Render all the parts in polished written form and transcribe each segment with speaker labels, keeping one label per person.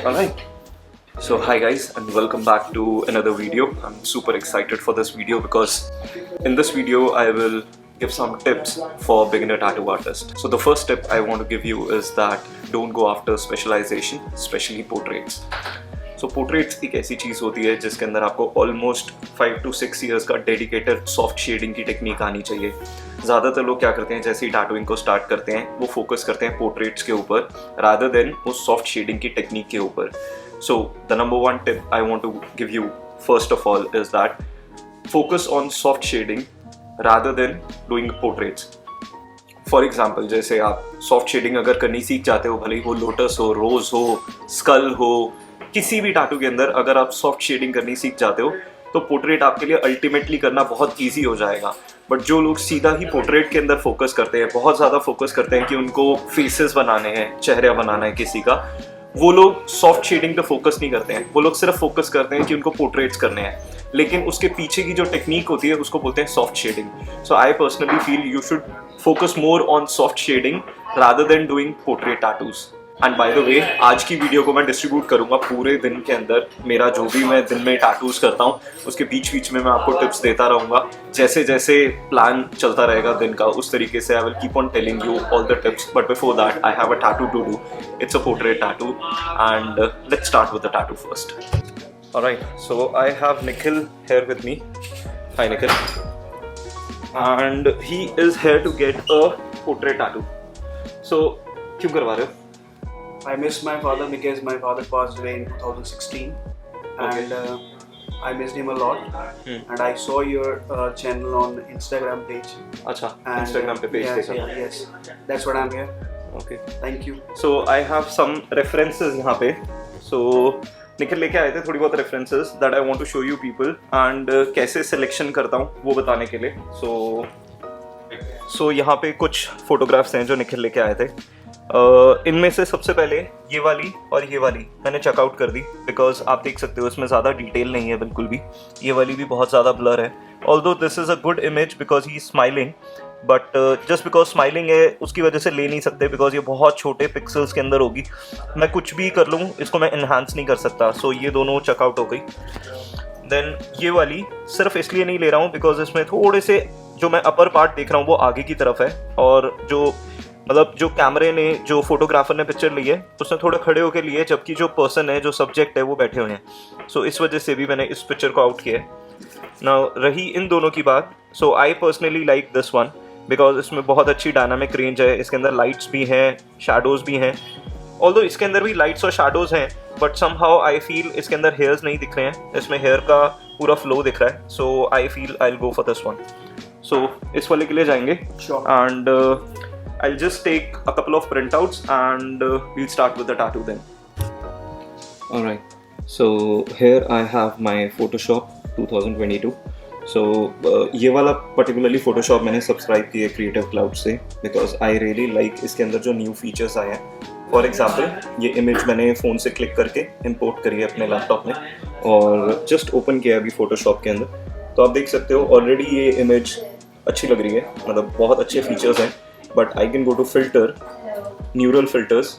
Speaker 1: Alright, so hi guys and welcome back to another video. I'm super excited for this video because in this video I will give some tips for beginner tattoo artists. So the first tip I want to give you is that don't go after specialization, especially portraits. So portraits एक ऐसी चीज़ होती है जिसके अंदर आपको almost 5 to 6 years का dedicated soft shading की technique आनी चाहिए. ज़्यादातर लोग क्या करते हैं, जैसे ही टैटूइंग को स्टार्ट करते हैं वो फोकस करते हैं पोर्ट्रेट्स के ऊपर रादर देन उस सॉफ्ट शेडिंग की टेक्निक के ऊपर. So the number one tip I want to give you first of all is that focus on soft shading rather than doing portraits. For example, जैसे आप soft shading अगर करनी सीख जाते हो, भले ही वो लोटस हो, रोज हो, स्कल हो, किसी भी टैटू के अंदर अगर आप सॉफ्ट शेडिंग करनी सीख जाते हो तो पोर्ट्रेट आपके लिए अल्टीमेटली करना बहुत ईजी हो जाएगा. बट जो लोग सीधा ही पोर्ट्रेट के अंदर फोकस करते हैं, बहुत ज़्यादा फोकस करते हैं कि उनको फेसेस बनाने हैं, चेहरा बनाना है किसी का, वो लोग सॉफ्ट शेडिंग पे फोकस नहीं करते हैं. वो लोग सिर्फ फोकस करते हैं कि उनको पोर्ट्रेट्स करने हैं, लेकिन उसके पीछे की जो टेक्निक होती है उसको बोलते हैं soft shading. So I personally feel you should focus more on soft shading rather than doing portrait tattoos. And by the way, आज की वीडियो को मैं डिस्ट्रीब्यूट करूंगा पूरे दिन के अंदर. मेरा जो भी मैं दिन में टैटूज करता हूँ उसके बीच बीच में मैं आपको टिप्स देता रहूँगा. जैसे जैसे प्लान चलता रहेगा दिन का उस तरीके से I will keep on telling you all the tips. But before that I have a tattoo to do. It's a portrait tattoo and let's start with the tattoo first. Alright, so I have Nikhil here with me. Hi Nikhil. And he is here to get a portrait tattoo. So क्यों करवा रहे हो?
Speaker 2: I miss my father because my father passed away in 2016, and I missed him a lot. And I saw your channel on Instagram page.
Speaker 1: अच्छा,
Speaker 2: And,
Speaker 1: Instagram पे page देखा.
Speaker 2: yes, that's what I'm here.
Speaker 1: Okay.
Speaker 2: Thank you.
Speaker 1: So I have some references यहाँ पे. So Nikhil लेके आए थे थोड़ी बहुत references that I want to show you people and कैसे selection करता हूँ वो बताने के लिए. So यहाँ पे कुछ photographs हैं जो निखिल लेके आए थे. इनमें से सबसे पहले ये वाली और ये वाली मैंने चेकआउट कर दी बिकॉज आप देख सकते हो इसमें ज़्यादा डिटेल नहीं है बिल्कुल भी. ये वाली भी बहुत ज़्यादा ब्लर है. Although this is a good image because he smiling, but just because smiling है उसकी वजह से ले नहीं सकते बिकॉज ये बहुत छोटे पिक्सल्स के अंदर होगी. मैं कुछ भी कर लूँ इसको मैं इन्हांस नहीं कर सकता. सो ये दोनों चेकआउट हो गई. देन ये वाली सिर्फ इसलिए नहीं ले रहा हूँ बिकॉज इसमें थोड़े से जो मैं अपर पार्ट देख रहा हूँ वो आगे की तरफ है, और जो मतलब जो कैमरे ने, जो फोटोग्राफर ने पिक्चर ली है उसने थोड़े खड़े होकर लिए, जबकि जो पर्सन है, जो सब्जेक्ट है वो बैठे हुए हैं. सो इस वजह से भी मैंने इस पिक्चर को आउट किया है. नाउ रही इन दोनों की बात, so I personally like this one because इसमें बहुत अच्छी डायनामिक रेंज है. इसके अंदर लाइट्स भी हैं, शैडोज़ भी हैं. ऑल्दो इसके अंदर भी लाइट्स और शैडोज़ हैं, बट समहाउ आई फील इसके अंदर हेयर्स नहीं दिख रहे हैं. इसमें हेयर का पूरा फ्लो दिख रहा है. So I feel I will go for this one. So इस वाले के लिए जाएंगे. And I'll just take a couple of printouts and we'll start with the tattoo then. Alright, so here I have my Photoshop 2022. So ये वाला particularly Photoshop मैंने subscribe किया Creative Cloud से because I really like इसके अंदर जो new features आए हैं. For example, ये image मैंने फ़ोन से click करके import करी है अपने laptop में और just open किया अभी Photoshop के अंदर. तो आप देख सकते हो already ये image अच्छी लग रही है, मतलब बहुत अच्छे features हैं. But I can go to filter, neural filters,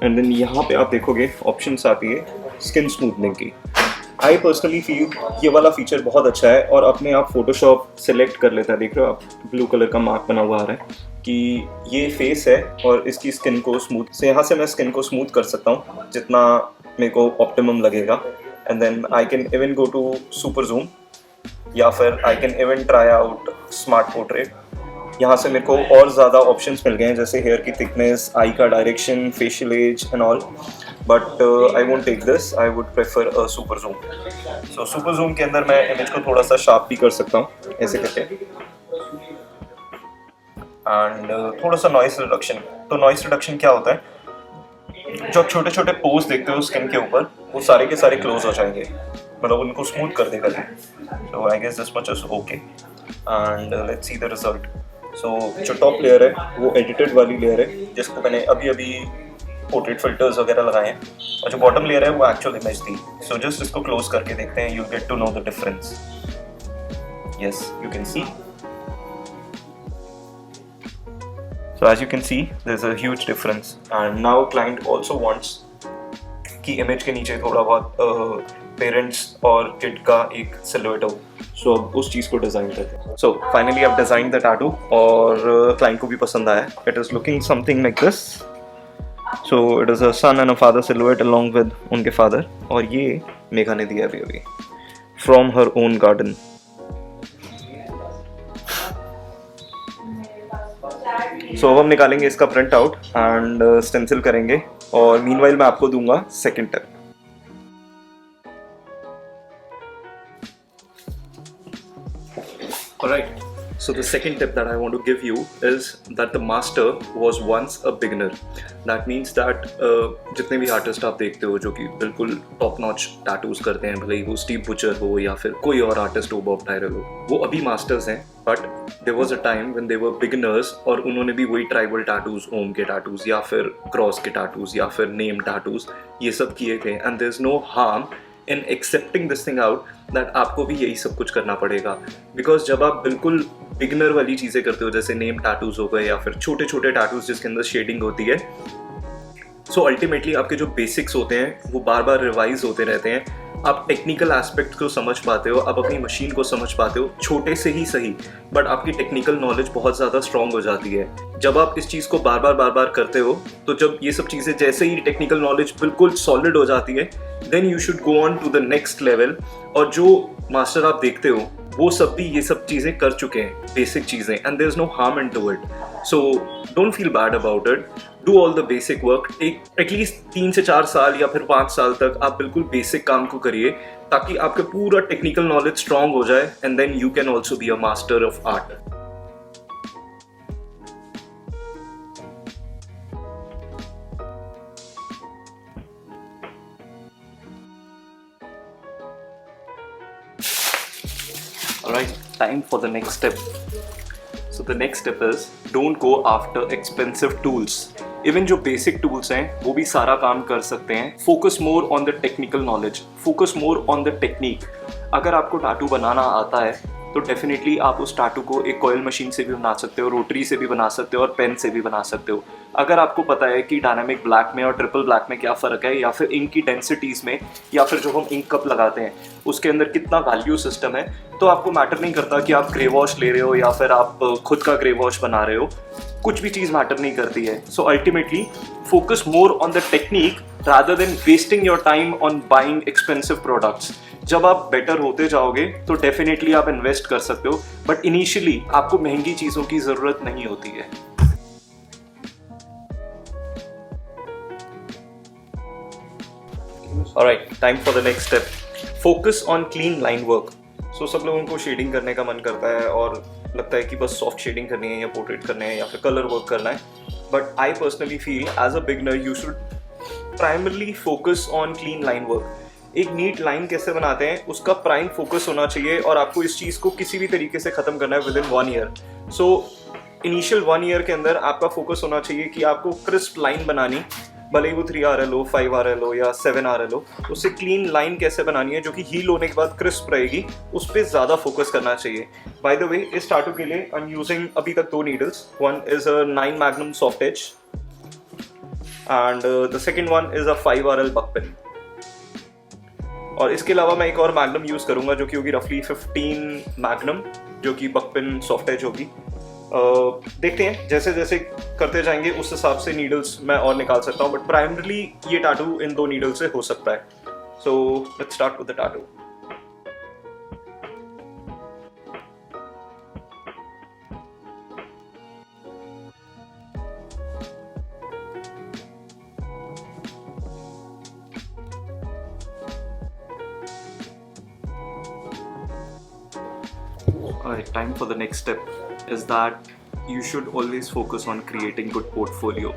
Speaker 1: and then यहाँ पे आप देखोगे options आती है skin smoothing की. I personally feel ये वाला फीचर बहुत अच्छा है और अपने आप Photoshop सेलेक्ट कर लेता है. देख रहे हो आप, ब्लू कलर का मार्क बना हुआ आ रहा है कि ये फेस है और इसकी स्किन को स्मूथ से, यहाँ से मैं स्किन को स्मूथ कर सकता हूँ जितना मेरे को ऑप्टिमम लगेगा. And then I can even go to super zoom या फिर I can even try out smart portrait. यहाँ से मेरे को और ज़्यादा ऑप्शंस मिल गए हैं, जैसे हेयर की थिकनेस, आई का direction, facial edge and all. But I won't take this, I would prefer a super zoom. So super zoom के अंदर मैं इमेज को थोड़ा सा शार्प भी कर सकता हूँ ऐसे करके. एंड थोड़ा सा नॉइस रिडक्शन. तो नॉइस रिडक्शन क्या होता है, जो आप छोटे छोटे पोज देखते हो स्किन के ऊपर वो सारे के सारे क्लोज हो जाएंगे, मतलब उनको स्मूथ कर देगा. So I guess this much is okay and let's see the result. So जो टॉप लेयर है वो एडिटेड वाली लेयर है जिसको मैंने अभी अभी पोर्ट्रेट फिल्टर्स वगैरह लगाए हैं, और जो बॉटम लेयर है वो एक्चुअल इमेज थी. सो जस्ट इसको क्लोज करके देखते हैं, you get to know the difference. Yes, you can see. So as you can see, there's a huge difference. And now client also wants कि image के नीचे थोड़ा बहुत पेरेंट्स और किड का एक सिलुएट हो। सो अब उस चीज़ को डिज़ाइन करते हैं। So finally I have design the tattoo और क्लाइंट को भी पसंद आया। It is looking something like this. So it is a sun and a father silhouette along with उनके फादर, और ये मेघा ने दिया अभी फ्रॉम हर ओन गार्डन। सो अब हम निकालेंगे इसका प्रिंट आउट एंड स्टेंसिल करेंगे, और मीनवाइल मैं आपको दूंगा second tip. Alright, so the second tip that I want to give you is that the master was once a beginner. That means that जितने भी आर्टिस्ट आप देखते हो जो कि बिल्कुल टॉप नॉच टैटूज करते हैं, भले ही वो स्टीव बुचर हो या फिर कोई और आर्टिस्ट हो, बॉब टायरल हो, वो अभी मास्टर्स हैं, but there was a time when they were beginners और उन्होंने भी वही ट्राइबल टैटूज, ओम के टैटूज या फिर क्रॉस के टैटूज या फिर नेम टैटूज ये सब किए थे। And there is no harm in accepting this thing out that आपको भी यही सब कुछ करना पड़ेगा। बिकॉज जब आप बिल्कुल बिगिनर वाली चीज़ें करते हो, जैसे नेम टैटूज हो गए या फिर छोटे छोटे टैटूज जिसके अंदर शेडिंग होती है, सो अल्टीमेटली आपके जो बेसिक्स होते हैं वो बार बार रिवाइज होते रहते हैं। आप टेक्निकल एस्पेक्ट को समझ पाते हो, आप अपनी मशीन को समझ पाते हो, छोटे से ही सही, बट आपकी टेक्निकल नॉलेज बहुत ज़्यादा स्ट्रांग हो जाती है जब आप इस चीज़ को बार बार करते हो। तो जब ये सब चीज़ें, जैसे ही टेक्निकल नॉलेज बिल्कुल सॉलिड हो जाती है, then you should go on to the next level. और जो मास्टर आप देखते हो वो सब भी ये सब चीज़ें कर चुके हैं, बेसिक चीज़ें, and there is no harm in to it. So don't feel bad about it, do all the basic work. एक एटलीस्ट 3 से 4 साल या फिर 5 साल तक आप बिल्कुल बेसिक काम को करिए, ताकि आपका पूरा टेक्निकल नॉलेज स्ट्रांग हो जाए, and then you can also be a master of art. Alright, time for the next step. So the next step is don't go after expensive tools. Even जो basic tools हैं वो भी सारा काम कर सकते हैं. Focus more on the technical knowledge. Focus more on the technique. अगर आपको टैटू बनाना आता है तो डेफिनेटली आप उस टैटू को एक कॉइल मशीन से भी बना सकते हो, रोटरी से भी बना सकते हो और पेन से भी बना सकते हो। अगर आपको पता है कि डायनामिक ब्लैक में और ट्रिपल ब्लैक में क्या फ़र्क है, या फिर इंक की डेंसिटीज़ में, या फिर जो हम इंक कप लगाते हैं उसके अंदर कितना वैल्यू सिस्टम है, तो आपको मैटर नहीं करता कि आप ग्रे वॉश ले रहे हो या फिर आप खुद का ग्रे वॉश बना रहे हो, कुछ भी चीज़ मैटर नहीं करती है। So ultimately focus more on the technique rather than wasting your time on buying expensive products. जब आप बेटर होते जाओगे तो डेफिनेटली आप इन्वेस्ट कर सकते हो, बट इनिशियली आपको महंगी चीज़ों की ज़रूरत नहीं होती है। Alright, time for the next step. Focus on clean line work. So सब लोगों को शेडिंग करने का मन करता है और लगता है कि बस सॉफ्ट शेडिंग करनी है या पोर्ट्रेट करना है या फिर कलर वर्क करना है, but I personally feel as a beginner you should primarily focus on clean line work. एक नीट लाइन कैसे बनाते हैं उसका प्राइम फोकस होना चाहिए, और आपको इस चीज़ को किसी भी तरीके से ख़त्म करना है with in 1 year. So initial 1 year के अंदर आपका फोकस होना चाहिए कि आपको क्रिस्प लाइन बनानी, भले ही वो 3RL हो, 5RL हो या 7RL हो, उससे क्लीन लाइन कैसे बनानी है जो कि हील होने के बाद क्रिस्प रहेगी, उस पर ज़्यादा फोकस करना चाहिए। बाय द वे, इस टैटू के लिए आई एम यूजिंग अभी तक 2 needles. One is a 9 magnum soft edge and the second one is a 5RL buck pen। और इसके अलावा मैं एक और मैग्नम यूज़ करूँगा जो कि होगी रफली 15 मैग्नम, जो कि बक पेन सॉफ्ट एज होगी। देखते हैं जैसे जैसे करते जाएंगे उस हिसाब से नीडल्स मैं और निकाल सकता हूँ, बट प्राइमरली ये टैटू इन 2 नीडल से हो सकता है। So let's start with the tattoo. Alright, time for the next step is that you should always focus on creating good portfolio.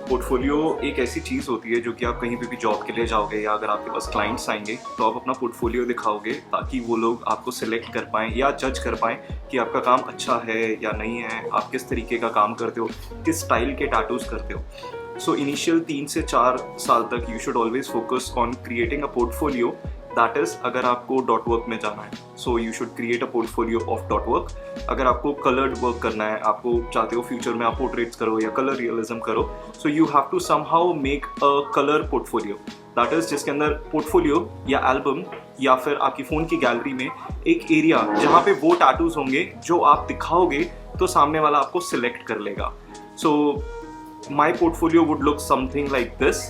Speaker 1: Portfolio एक ऐसी चीज़ होती है जो कि आप कहीं पे भी जॉब के लिए जाओगे या अगर आपके पास क्लाइंट्स आएंगे तो आप अपना पोर्टफोलियो दिखाओगे ताकि वो लोग आपको सिलेक्ट कर पाएँ या जज कर पाएँ कि आपका काम अच्छा है या नहीं है, आप किस तरीके का काम करते हो, किस स्टाइल के टैटूज करते हो। सो इनिशियल 3 से 4 साल तक you should always focus on creating a portfolio. That is अगर आपको डॉट वर्क में जाना है, so you should create a portfolio of dot work. अगर आपको कलर्ड वर्क करना है, आपको चाहते हो फ्यूचर में आप पोर्ट्रेट्स करो या कलर रियलिज्म करो, so you have to somehow make a colour portfolio. That is जिसके अंदर पोर्टफोलियो या एल्बम या फिर आपकी फ़ोन की गैलरी में एक एरिया जहाँ पे वो टैटूज होंगे जो आप दिखाओगे तो सामने वाला आपको सिलेक्ट कर लेगा. So my portfolio would look something like this.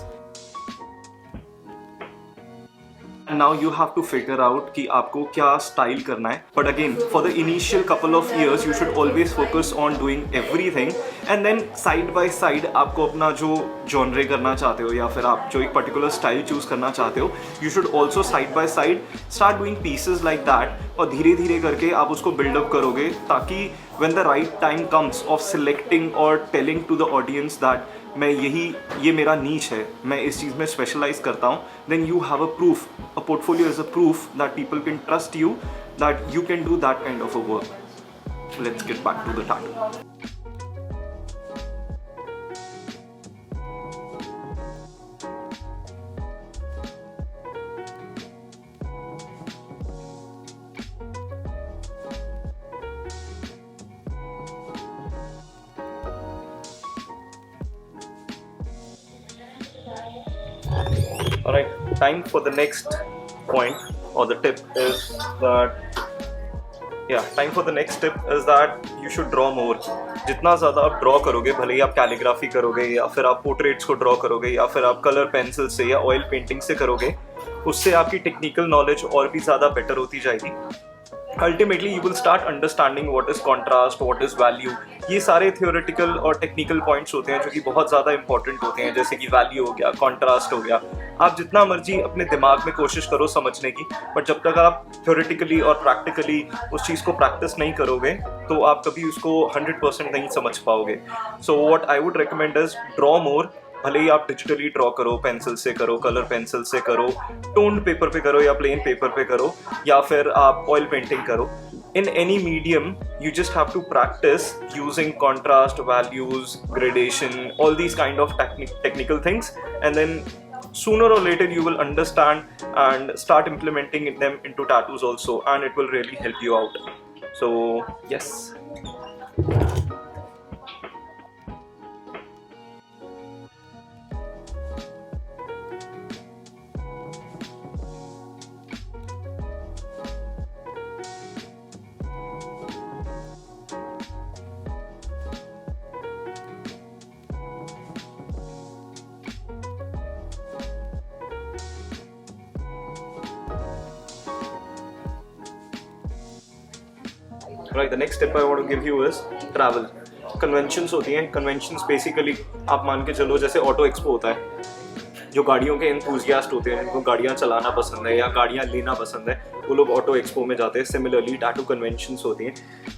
Speaker 1: Now you have to figure out कि आपको क्या स्टाइल करना है. But again, for the initial couple of years, you should always focus on doing everything, and then side by side आपको अपना जो genre करना चाहते हो या फिर आप जो एक particular style choose करना चाहते हो, you should also side by side start doing pieces like that. और धीरे धीरे करके आप उसको build up करोगे ताकि when the right time comes of selecting or telling to the audience that मैं ये मेरा नीच है, मैं इस चीज़ में स्पेशलाइज करता हूँ, then you have a proof. A portfolio is a proof that people can trust you, that you can do that kind of a work. Let's get back to the tattoo. Alright, time for the next point or the tip is that time for the next tip is that you should draw more. जितना ज़्यादा आप draw करोगे, भले ही आप calligraphy करोगे या फिर आप पोर्ट्रेट्स को ड्रॉ करोगे या फिर आप कलर पेंसिल से या ऑयल पेंटिंग से करोगे, उससे आपकी टेक्निकल नॉलेज और भी ज़्यादा बेटर होती जाएगी. Ultimately you will start understanding what is contrast, what is value. ये सारे थियोरेटिकल और टेक्निकल पॉइंट्स होते हैं जो कि बहुत ज़्यादा इंपॉर्टेंट होते हैं, जैसे कि वैल्यू हो गया, कॉन्ट्रास्ट हो गया. आप जितना मर्जी अपने दिमाग में कोशिश करो समझने की, बट जब तक आप थियोरेटिकली और प्रैक्टिकली उस चीज़ को प्रैक्टिस नहीं करोगे तो आप कभी उसको 100% नहीं समझ पाओगे. So what I would recommend is draw more. भले ही आप डिजिटली ड्रॉ करो, पेंसिल से करो, कलर पेंसिल से करो, टोन्ड पेपर पे करो या प्लेन पेपर पे करो, या फिर आप ऑयल पेंटिंग करो. In any medium, you just have to practice using contrast, values, gradation, all these kind of technical things, and then sooner or later you will understand and start implementing them into tattoos also, and it will really help you out. So yes. Right, the next tip I want to give you is travel. Conventions होती हैं. Conventions basically आप मान के चलो जैसे auto expo होता है, जो गाड़ियों के एंथुजियास्ट होते हैं, जिनको गाड़ियाँ चलाना पसंद है या गाड़ियाँ लेना पसंद है, वो लोग ऑटो एक्सपो में जाते हैं. सिमिलरली टैटू कन्वेंशंस होती हैं,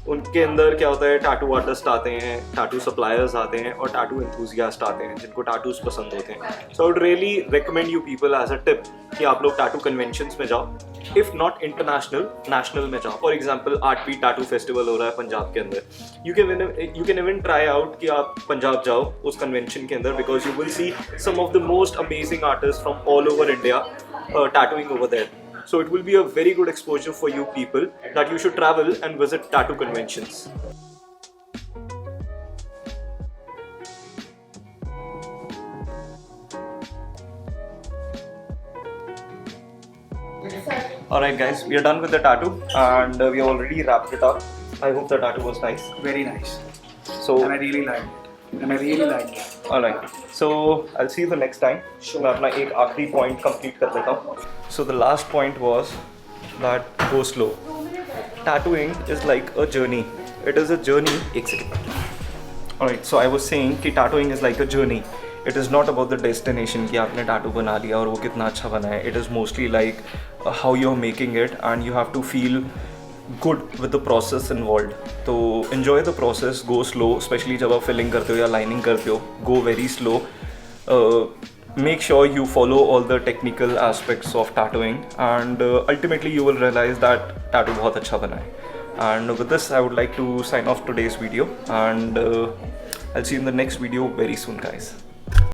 Speaker 1: उनके अंदर क्या होता है, टैटू आर्टिस्ट आते हैं, टैटू सप्लायर्स आते हैं और टैटू एंथुजियास्ट आते हैं जिनको टैटूज पसंद होते हैं. So I would really recommend you people as a tip कि आप लोग टैटू कन्वेंशंस में जाओ. इफ नॉट इंटरनेशनल, नेशनल में जाओ. फॉर एग्जाम्पल आर्टवी टैटू फेस्टिवल हो रहा है पंजाब के अंदर. You can even try out कि आप पंजाब जाओ उस कन्वेंशन के अंदर, because you will see some of the most amazing artist from all over India tattooing over there. So it will be a very good exposure for you people that you should travel and visit tattoo conventions. Alright guys, we are done with the tattoo and we already wrapped it up. I hope the tattoo was nice.
Speaker 2: Very nice.
Speaker 1: So
Speaker 2: And I really liked it.
Speaker 1: Alright, so I'll see you the next time.
Speaker 2: Sure.
Speaker 1: मैं अपना एक आखिरी point complete कर लेता हूँ. So the last point was that go slow. Tattooing is like a journey. It is a journey. एक second. Alright, so I was saying कि tattooing is like a journey. It is not about the destination कि आपने tattoo बना लिया और वो कितना अच्छा बना है. It is mostly like how you're making it, and you have to feel good with the process involved. तो enjoy the process, go slow, especially जब आप filling करते हो या lining करते हो, go very slow. Make sure you follow all the technical aspects of tattooing, and ultimately you will realize that tattoo बहुत अच्छा बना है. And with this I would like to sign off today's video, and I'll see you in the next video very soon guys.